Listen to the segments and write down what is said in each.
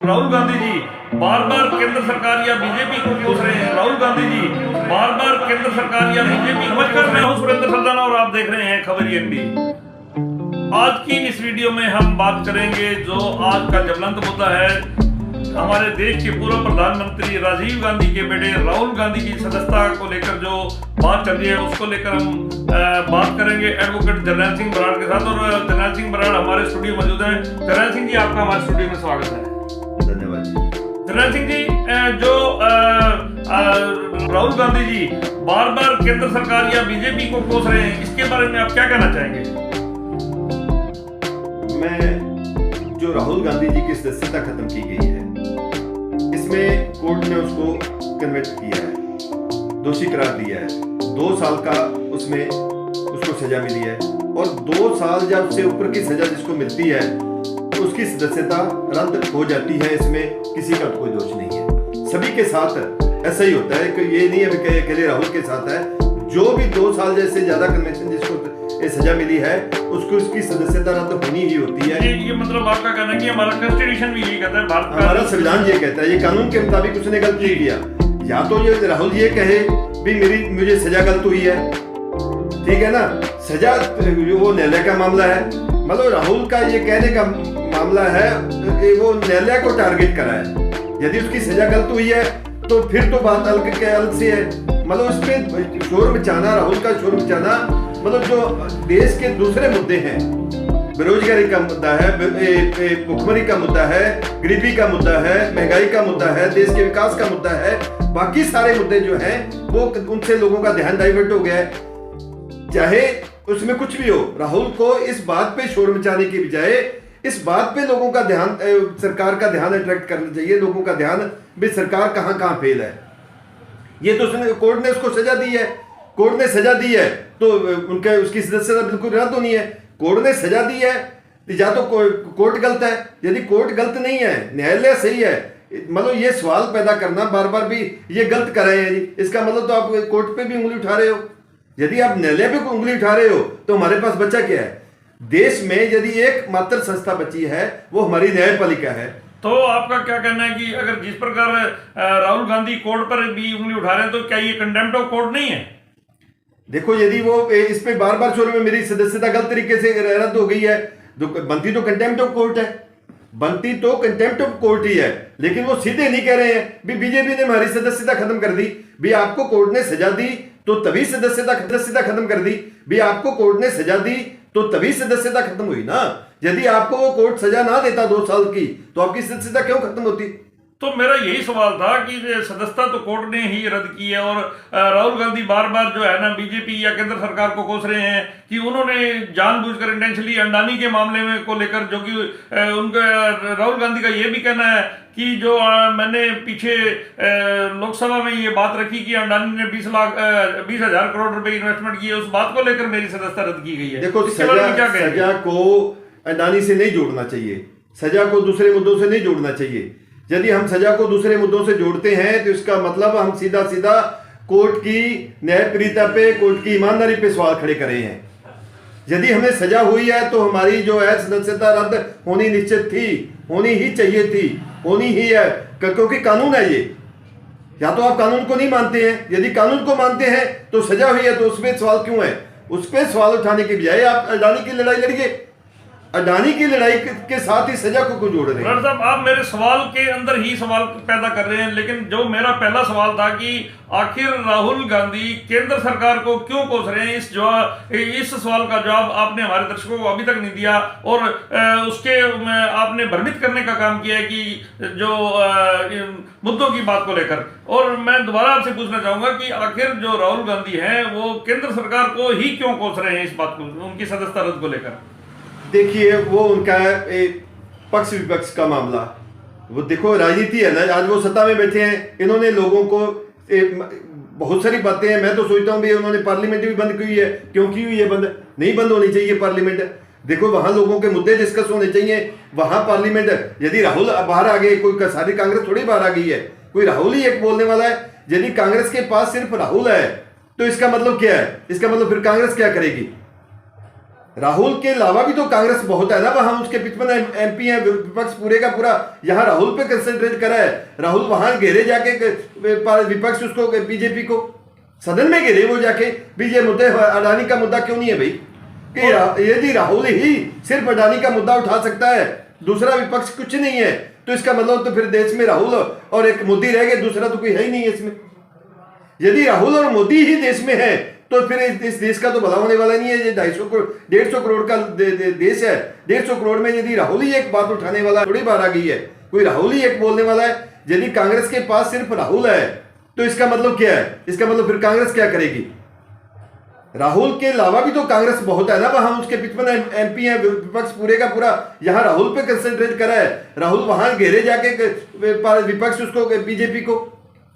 राहुल गांधी जी बार बार केंद्र सरकार या बीजेपी को कोस रहे हैं। राहुल गांधी जी बार बार केंद्र सरकार या बीजेपी नमस्कार, मैं हूं सुरेंद्र सरदाना और आप देख रहे हैं खबर एनबी। आज की इस वीडियो में हम बात करेंगे जो आज का ज्वलंत मुद्दा है, हमारे देश के पूर्व प्रधानमंत्री राजीव गांधी के बेटे राहुल गांधी की सदस्यता को लेकर जो बात चल रही है उसको लेकर हम बात करेंगे एडवोकेट जरनैल सिंह बराड़ के साथ। और जरनैल सिंह बराड़ हमारे स्टूडियो मौजूद हैं। जरनैल सिंह जी, आपका हमारे स्टूडियो में स्वागत है। धन्यवाद जी। जरनैल सिंह जी, जो राहुल गांधी जी बार बार केंद्र सरकार या बीजेपी को कोस रहे हैं, इसके बारे में आप क्या कहना चाहेंगे? मैं जो राहुल गांधी जी की सदस्यता खत्म की गई है, इसमें कोर्ट ने उसको कन्विक्ट किया है, दोषी करार दिया है। 2 साल का उसमें उसको सजा मिली है और 2 साल या उससे ऊपर की सजा जिसको मिलती है तो उसकी सदस्यता रद्द हो जाती है। इसमें किसी का कोई दोष नहीं है। सभी के साथ ऐसा ही होता है कि ये नहीं है अकेले राहुल के साथ है। जो भी 2 साल जैसे ज्यादा कन्वेंशन जिसको सजा मिली है उसको उसकी सदस्यता रद्द होनी ही होती है। ये मतलब आपका कहना है कि हमारा कॉन्स्टिट्यूशन भी यही कहता है, भारत का हमारा संविधान ये कहता है, ये कानून के मुताबिक उसने गलत नहीं किया। या तो ये राहुल ये कहे भी मुझे सजा गलत हुई है, ठीक है ना, सजा वो न्यायालय का मामला है। मतलब राहुल का ये कहने का मामला है कि वो न्यायालय को टारगेट करा है। यदि उसकी सजा गलत हुई है तो फिर तो बात अलग से है। मतलब उस पर शोर मचाना, राहुल का शोर मचाना, मतलब जो देश के दूसरे मुद्दे हैं, बेरोजगारी का मुद्दा है, भुखमरी का मुद्दा है, गरीबी का मुद्दा है, महंगाई का मुद्दा है, देश के विकास का मुद्दा है, बाकी सारे मुद्दे जो हैं वो उनसे लोगों का ध्यान डाइवर्ट हो गया है। चाहे उसमें कुछ भी हो, राहुल को इस बात पे शोर मचाने की बजाय इस बात पे लोगों का ध्यान, सरकार का ध्यान अट्रैक्ट करना चाहिए, लोगों का ध्यान भी सरकार कहां फेल है। ये तो कोर्ट ने उसको सजा दी है, कोर्ट ने सजा दी है तो उनका उसकी सदस्यता बिल्कुल रद्द होनी है। कोर्ट ने सजा दी है, या तो कोर्ट गलत है, यदि कोर्ट गलत नहीं है, न्यायालय सही है। मतलब ये सवाल पैदा करना बार बार भी ये गलत कर रहे हैं जी, इसका मतलब तो आप कोर्ट पे भी उंगली उठा रहे हो। यदि आप न्यायालय पे उंगली उठा रहे हो तो हमारे पास बचा क्या है? देश में यदि एकमात्र संस्था बची है वो हमारी न्यायपालिका है। तो आपका क्या कहना है कि अगर जिस प्रकार राहुल गांधी कोर्ट पर भी उंगली उठा रहे हैं तो क्या ये कंटेम्प्ट ऑफ कोर्ट नहीं है? देखो, यदि वो इस पे बार बार शोर में मेरी सदस्यता गलत तरीके से रद्द हो गई है, बनती तो कंटेम्प्ट ऑफ कोर्ट है, बनती तो कंटेम्प्ट ऑफ कोर्ट ही है। लेकिन वो सीधे नहीं कह रहे हैं भी बीजेपी ने हमारी सदस्यता खत्म कर दी, भी आपको कोर्ट ने सजा दी तो तभी सदस्यता खत्म कर दी, भी आपको कोर्ट ने सजा दी तो तभी सदस्यता खत्म हुई ना। यदि आपको वो कोर्ट सजा ना देता 2 साल की तो आपकी सदस्यता क्यों खत्म होती? तो मेरा यही सवाल था कि सदस्यता तो कोर्ट ने ही रद्द की है और राहुल गांधी बार बार जो है ना बीजेपी या केंद्र सरकार को कोस रहे हैं कि उन्होंने जानबूझकर इंटेंशनली अडानी के मामले में को लेकर, जो कि उनका राहुल गांधी का ये भी कहना है कि जो मैंने पीछे लोकसभा में ये बात रखी कि अडानी ने 20,000 करोड़ रुपए इन्वेस्टमेंट किए, उस बात को लेकर मेरी सदस्यता रद्द की गई है। देखो, सजा को अडानी से नहीं जोड़ना चाहिए, सजा को दूसरे मुद्दों से नहीं जोड़ना चाहिए। यदि हम सजा को दूसरे मुद्दों से जोड़ते हैं तो इसका मतलब हम सीधा सीधा कोर्ट की न्यायप्रियता पे, कोर्ट की ईमानदारी पे सवाल खड़े कर रहे हैं। यदि हमें सजा हुई है तो हमारी जो है सदस्यता रद्द होनी निश्चित थी, होनी ही चाहिए थी, होनी ही है, क्योंकि कानून है ये। या तो आप कानून को नहीं मानते हैं, यदि कानून को मानते हैं तो सजा हुई है तो उसमें सवाल क्यों है? उस पर सवाल उठाने के बजाय आप अडानी की लड़ाई लड़िए। अडानी की लड़ाई के साथ ही सजा को जोड़ रहे हैं। बराड़ साहब, आप मेरे सवाल के अंदर ही सवाल पैदा कर रहे हैं, लेकिन जो मेरा पहला सवाल था कि आखिर राहुल गांधी केंद्र सरकार को क्यों कोस रहे हैं, इस सवाल का जवाब आपने हमारे दर्शकों को अभी तक नहीं दिया और उसके आपने भ्रमित करने का काम किया है कि जो मुद्दों की बात को लेकर। और मैं दोबारा आपसे पूछना चाहूंगा कि आखिर जो राहुल गांधी हैं वो केंद्र सरकार को ही क्यों कोस रहे हैं इस बात को, उनकी सदस्यता रद्द को लेकर? देखिए, वो उनका पक्ष विपक्ष का मामला, वो देखो राजनीति है ना। आज वो सत्ता में बैठे हैं, इन्होंने लोगों को बहुत सारी बातें हैं। मैं तो सोचता हूँ भी उन्होंने पार्लियामेंट भी बंद की है, क्यों की हुई है बंद? नहीं बंद होनी चाहिए पार्लियामेंट। देखो, वहां लोगों के मुद्दे डिस्कस होने चाहिए, वहां पार्लियामेंट। यदि राहुल बाहर आ गए, कोई सारी कांग्रेस थोड़ी बाहर आ गई है, कोई राहुल ही एक बोलने वाला है। यदि कांग्रेस के पास सिर्फ राहुल है तो इसका मतलब क्या है? इसका मतलब फिर कांग्रेस क्या करेगी? राहुल के अलावा भी तो कांग्रेस बहुत है ना, वहां उसके 55 MP हैं, विपक्ष पूरे का पूरा यहाँ राहुल पे कंसंट्रेट करा है। राहुल वहां घेरे जाके विपक्ष उसको बीजेपी को सदन में घेरे वो जाके भी ये मुद्दे अडानी का मुद्दा क्यों नहीं है भाई, कि यदि राहुल ही सिर्फ अडानी का मुद्दा उठा सकता है, दूसरा विपक्ष कुछ नहीं है, तो इसका मतलब तो फिर देश में राहुल और एक मोदी रह गए, दूसरा तो कोई है ही नहीं है इसमें। यदि राहुल और मोदी ही देश में है तो फिर इस देश का तो भला होने वाला नहीं है। ये 250 करोड़ 150 करोड़ का देश है, 150 करोड़ में यदि राहुल ही एक बात उठाने वाला, थोड़ी बार आ गई है, कोई राहुल ही एक बोलने वाला है। यदि कांग्रेस के पास सिर्फ राहुल है तो इसका मतलब क्या है, इसका मतलब फिर कांग्रेस क्या करेगी। राहुल के अलावा भी तो कांग्रेस बहुत है ना, वहां उसके 55 MP हैं, विपक्ष पूरे का पूरा यहाँ राहुल पे कंसंट्रेट करा है। राहुल वहां घेरे जाके विपक्ष उसको बीजेपी को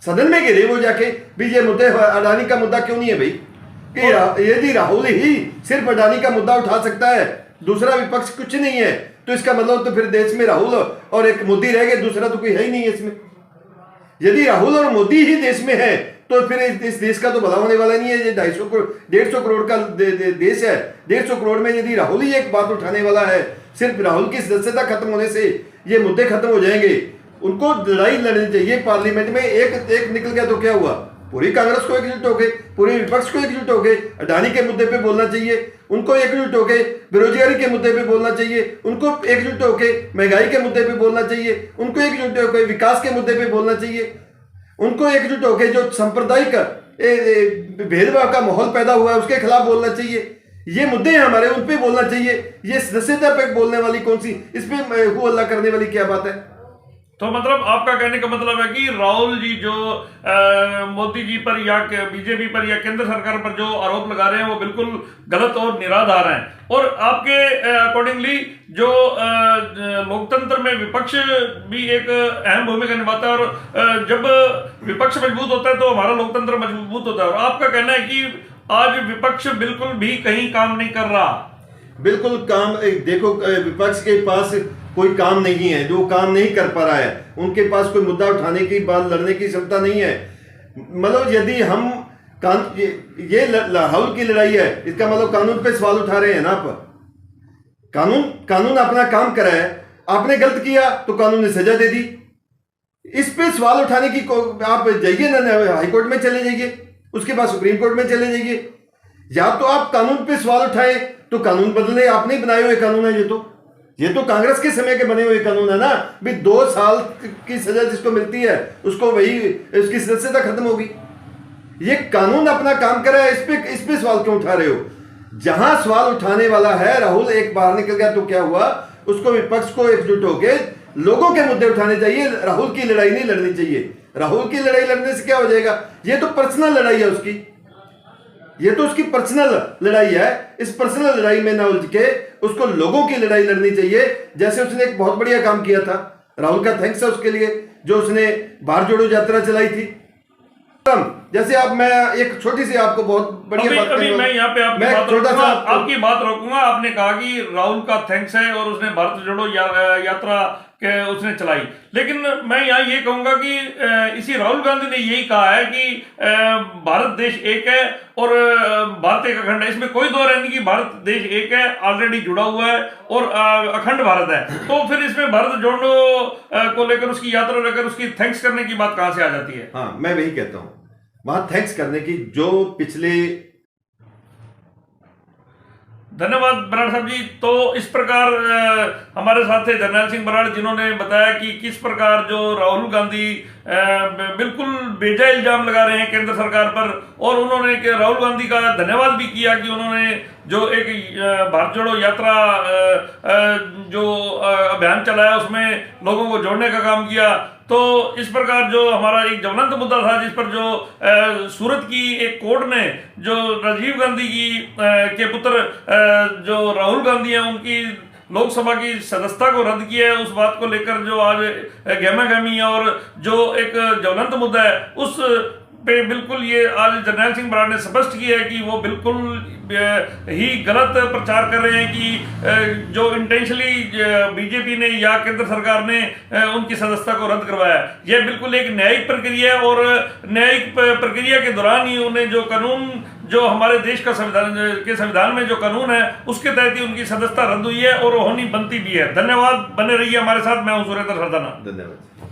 सदन में घेरे वो जाके भी ये मुद्दे अडानी का मुद्दा क्यों नहीं है भाई, कि यदि राहुल ही सिर्फ अडानी का मुद्दा उठा सकता है, दूसरा विपक्ष कुछ नहीं है, तो इसका मतलब तो फिर देश में राहुल और एक मोदी रह गए, दूसरा तो कोई है ही नहीं है इसमें। यदि राहुल और मोदी ही देश में है तो फिर इस देश का तो भला होने वाला नहीं है। ये 150 करोड़ का देश है, 150 करोड़ में यदि राहुल ही एक बात उठाने वाला है, सिर्फ राहुल की सदस्यता खत्म होने से ये मुद्दे खत्म हो जाएंगे। उनको लड़ाई लड़नी चाहिए पार्लियामेंट में, एक निकल गया तो क्या हुआ, पूरी कांग्रेस को एकजुट हो गए, पूरे विपक्ष को एकजुट हो गए। अडानी के मुद्दे पे बोलना चाहिए, उनको एकजुट हो गए। बेरोजगारी के मुद्दे पे बोलना चाहिए, उनको एकजुट हो गए। महंगाई के मुद्दे पे बोलना चाहिए, उनको एकजुट हो गए। विकास के मुद्दे पे बोलना चाहिए, उनको एकजुट हो गए। जो सांप्रदायिक भेदभाव का माहौल पैदा हुआ है उसके खिलाफ बोलना चाहिए। ये मुद्दे हैं हमारे, उन पे बोलना चाहिए। ये सदस्यता पे बोलने वाली कौन सी, इस पे हु अल्लाह करने वाली क्या बात है। तो मतलब आपका कहने का मतलब है कि राहुल जी जो मोदी जी पर या बीजेपी पर या केंद्र सरकार पर जो आरोप लगा रहे हैं वो बिल्कुल गलत और निराधार हैं। और आपके अकॉर्डिंगली जो लोकतंत्र में विपक्ष भी एक अहम भूमिका निभाता है, और जब विपक्ष मजबूत होता है तो हमारा लोकतंत्र मजबूत होता है। और आपका कहना है कि आज विपक्ष बिल्कुल भी कहीं काम नहीं कर रहा। बिल्कुल काम, देखो विपक्ष के पास कोई काम नहीं है, जो काम नहीं कर पा रहा है, उनके पास कोई मुद्दा उठाने की बात, लड़ने की क्षमता नहीं है। मतलब यदि हम ये राहुल की लड़ाई है, इसका मतलब कानून पे सवाल उठा रहे हैं ना आप। कानून अपना काम करा है, आपने गलत किया तो कानून ने सजा दे दी। इस पे सवाल उठाने की आप जाइए ना, हाईकोर्ट में चले जाइए, उसके बाद सुप्रीम कोर्ट में चले जाइए। या तो आप कानून पे सवाल उठाए तो कानून बदले, आपने बनाए हुए कानून है ये तो कांग्रेस के समय के बने हुए कानून है ना। भी 2 साल की सजा जिसको मिलती है उसको वही, उसकी सदस्यता खत्म होगी। ये कानून अपना काम कर रहा है, इस पे सवाल क्यों उठा रहे हो। जहां सवाल उठाने वाला है, राहुल एक बाहर निकल गया तो क्या हुआ, उसको विपक्ष को एकजुट होकर लोगों के मुद्दे उठाने चाहिए। राहुल की लड़ाई नहीं लड़नी चाहिए। राहुल की लड़ाई लड़ने से क्या हो जाएगा, ये तो पर्सनल लड़ाई है उसकी, ये तो उसकी पर्सनल लड़ाई है। इस पर्सनल लड़ाई में ना उलझ के उसको लोगों की लड़ाई लड़नी चाहिए। जैसे उसने एक बहुत बढ़िया काम किया था, राहुल का थैंक्स है उसके लिए, जो उसने भारत जोड़ो यात्रा चलाई थी। जैसे आप, मैं एक छोटी सी आपको बहुत बढ़िया बात अभी मैं यहाँ पे आपकी बात रोकूंगा। आपने कहा कि राहुल का थैंक्स है और उसने भारत जोड़ो यात्रा के उसने चलाई, लेकिन मैं यहाँ ये कहूंगा कि इसी राहुल गांधी ने यही कहा है कि भारत देश एक है और भारत एक अखंड है। इसमें कोई दो राय नहीं कि भारत देश एक है, ऑलरेडी जुड़ा हुआ है और अखंड भारत है। तो फिर इसमें भारत जोड़ो को लेकर, उसकी यात्रा लेकर उसकी थैंक्स करने की बात कहां से आ जाती है। हाँ, मैं वही कहता हूं, वहां थैंक्स करने की जो पिछले। धन्यवाद बराड़ साहब जी। तो इस प्रकार हमारे साथ थे जरनैल सिंह बराड़, जिन्होंने बताया कि किस प्रकार जो राहुल गांधी बिल्कुल बेजा इल्जाम लगा रहे हैं केंद्र सरकार पर, और उन्होंने राहुल गांधी का धन्यवाद भी किया कि उन्होंने जो एक भारत जोड़ो यात्रा जो अभियान चलाया उसमें लोगों को जोड़ने का काम किया। तो इस प्रकार जो हमारा एक ज्वलंत मुद्दा था, जिस पर जो सूरत की एक कोर्ट ने जो राजीव गांधी की के पुत्र जो राहुल गांधी हैं उनकी लोकसभा की सदस्यता को रद्द किया है, उस बात को लेकर जो आज गहमा गहमी है और जो एक ज्वलंत मुद्दा है, उस पे बिल्कुल ये आज जरनैल सिंह बराड़ ने स्पष्ट किया है कि वो बिल्कुल ही गलत प्रचार कर रहे हैं कि जो इंटेंशनली बीजेपी ने या केंद्र सरकार ने उनकी सदस्यता को रद्द करवाया। यह बिल्कुल एक न्यायिक प्रक्रिया है और न्यायिक प्रक्रिया के दौरान ही उन्हें जो कानून, जो हमारे देश का संविधान में जो कानून है उसके तहत ही उनकी सदस्यता रद्द हुई है और होनी बनती भी है। धन्यवाद, बने रहिए हमारे साथ। मैं हूं सुरेंद्र सरदाना। धन्यवाद।